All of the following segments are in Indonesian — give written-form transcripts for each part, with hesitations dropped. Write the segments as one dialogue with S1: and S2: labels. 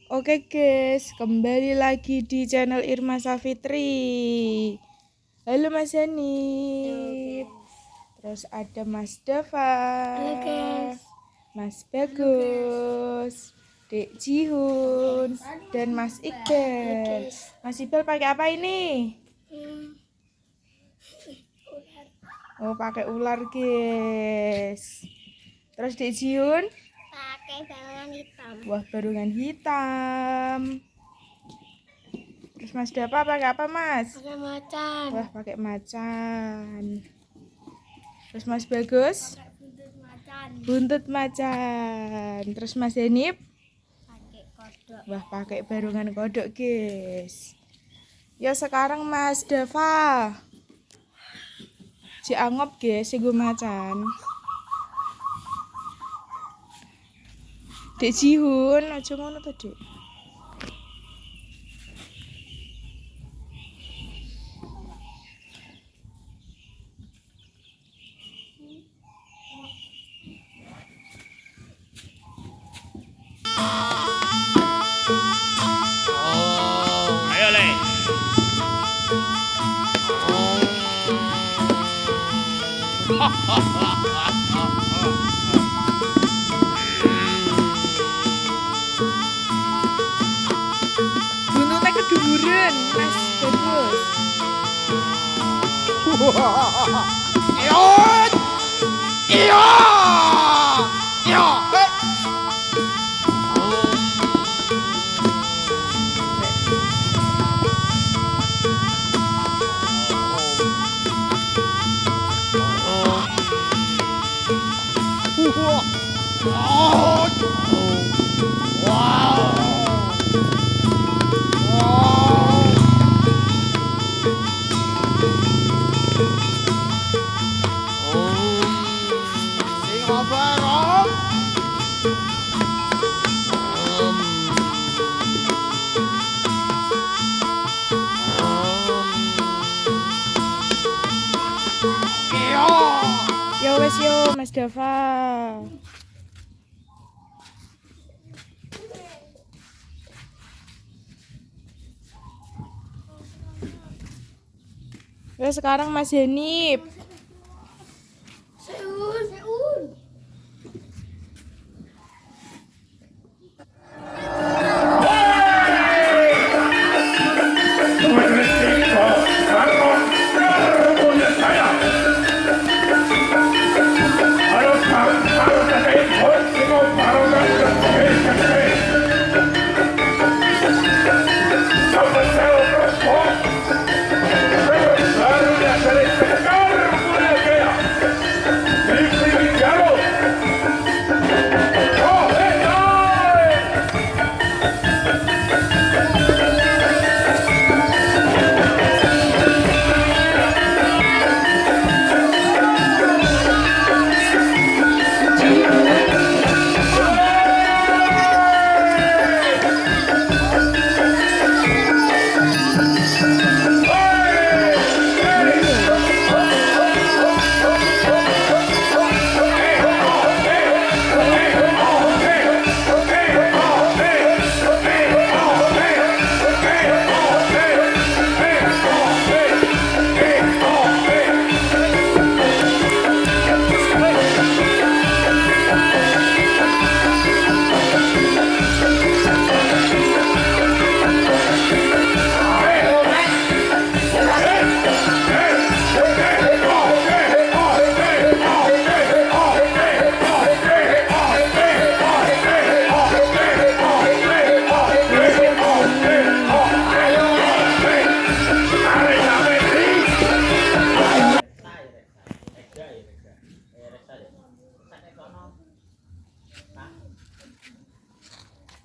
S1: Oke guys, kembali lagi di channel Irma Safitri. Halo Mas Hanif. Terus ada Mas Dava.
S2: Halo guys.
S1: Mas Bagus. Dek Jihun dan Mas Iqbal. Mas Iqbal pakai apa ini? Oh, pakai ular guys. Terus Dek Jihun
S2: Pakai balongan hitam.
S1: wah, barungan hitam. Terus Mas Dava pakai apa Mas?
S2: Pakai macan.
S1: Wah, pakai macan. Terus Mas Bagus
S2: Pakai buntut macan.
S1: buntut macan. Terus Mas Hanif
S2: Pakai kodok.
S1: wah, pakai barungan kodok guys. Ya sekarang Mas Dava angop guys, sing macan. Dek Jihun, aja ngono to, Dek.
S3: Ayo Le.
S1: Buntutnya keduburan, Mas Bagus.
S3: Iot. Iya. Iya.
S1: Ya wes yo Mas Dava. Ya sekarang Mas Hanif.
S2: Seun.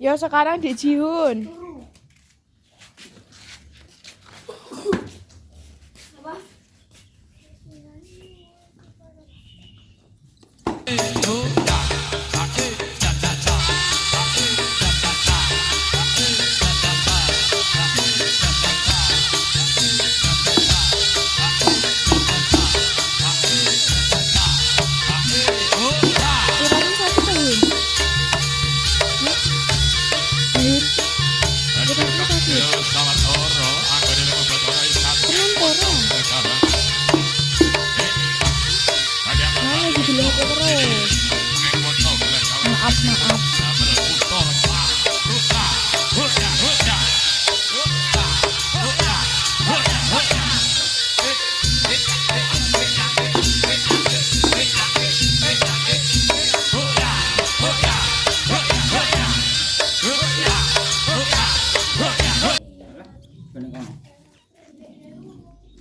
S1: Yo sekarang Dek Jihun. Kurangin satu tahun. Yuk. Mana dibilang terus. Maaf, maaf.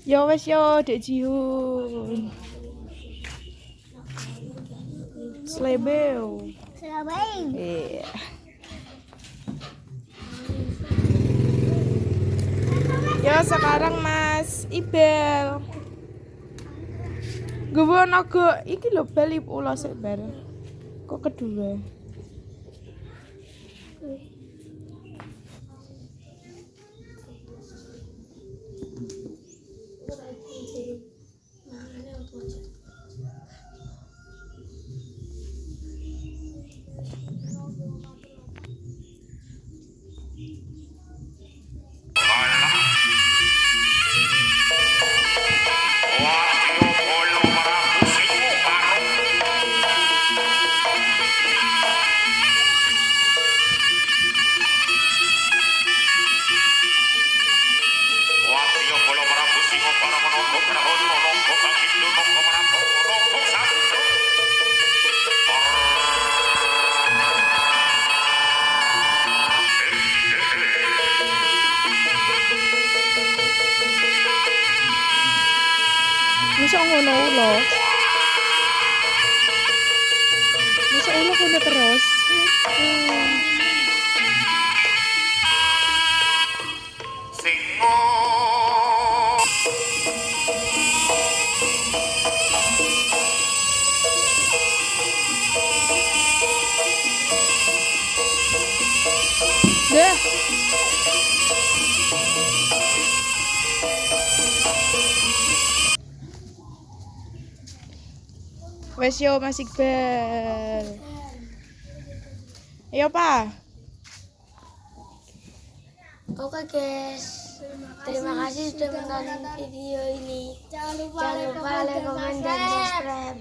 S1: Yo wes yo, Dek Jihun. Slebeo.
S2: Selamat.
S1: Iya. Yo sekarang Mas Ibel. Gue naga iki lho bel ulah sik bar. Kok kedua? Masa ngono lho. Masa ulo kono terus. Dah. Wes yo Mas Iqbal. Ayo Pak.
S2: Oke guys, terima kasih sudah menonton video ini. Jangan lupa like, komen, dan subscribe.